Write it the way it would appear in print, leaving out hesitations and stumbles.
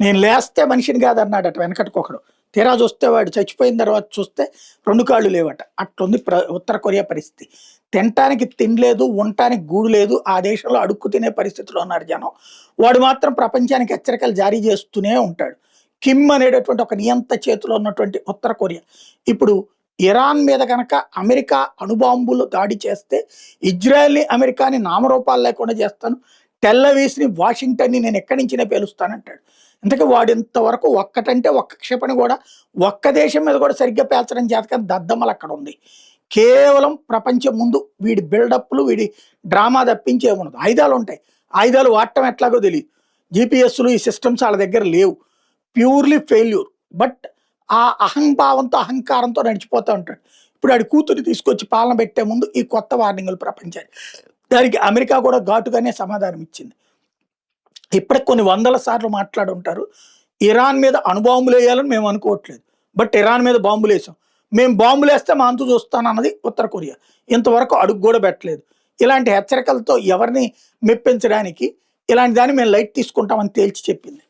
నేను లేస్తే మనిషిని కాదన్నాడట వెనకటికొకడు. తీరా చూస్తే వాడు చచ్చిపోయిన తర్వాత చూస్తే 2 కాళ్ళు లేవట. అట్లుంది ఉత్తర కొరియా పరిస్థితి. తినటానికి తిండి లేదు, ఉండటానికి గూడు లేదు. ఆ దేశంలో అడుక్కు తినే పరిస్థితిలో ఉన్నారు జనం. వాడు మాత్రం ప్రపంచానికి హెచ్చరికలు జారీ చేస్తూనే ఉంటాడు. కిమ్ అనేటటువంటి ఒక నియంత చేతిలో ఉన్నటువంటి ఉత్తర కొరియా ఇప్పుడు ఇరాన్ మీద గనక అమెరికా అణుబాంబులు దాడి చేస్తే ఇజ్రాయెల్‌ని, అమెరికాని నామరూపాలు లేకుండా చేస్తాను. టెల్ అవీవ్‌ని, వాషింగ్టన్‌ని నేను ఎక్కడి నుంచినే పేలుస్తానంటాడు. ఇంతకీ వాడు ఇంతవరకు ఒక్కటంటే ఒక్క క్షిపణి కూడా ఒక్క దేశం మీద కూడా సరిగ్గా పేల్చడం చేతకాని దద్దమ్మలు అక్కడ ఉంది. కేవలం ప్రపంచం ముందు వీడి బిల్డప్‌లు, వీడి డ్రామా తప్పించి ఏముండదు. ఆయుధాలు ఉంటాయి. ఆయుధాలు వాడటం ఎట్లాగో తెలీదు. జీపీఎస్‌లు ఈ సిస్టమ్స్ ఆళ్ళ దగ్గర లేవు. Purely failure. బట్ ఆ అహంభావంతో, అహంకారంతో నడిచిపోతా ఉంటాడు. ఇప్పుడు ఆడి కూతుర్ని తీసుకొచ్చి పాలన పెట్టే ముందు ఈ కొత్త వార్నింగులు ప్రపంచానికి. దానికి అమెరికా కూడా ఘాటుగానే సమాధానం ఇచ్చింది. ఇప్పటికి కొన్ని వందల సార్లు మాట్లాడుంటారు. ఇరాన్ మీద అణుబాంబులేయాలని మేము అనుకోవట్లేదు. బట్ ఇరాన్ మీద బాంబులేసాం. మేము బాంబులేస్తే మా అంతు చూస్తానన్నది ఉత్తర కొరియా. ఇంతవరకు అడుగు కూడా పెట్టలేదు. ఇలాంటి హెచ్చరికలతో ఎవరిని మెప్పించడానికి ఇలాంటి దాన్ని మేము లైట్ తీసుకుంటామని తేల్చి చెప్పింది.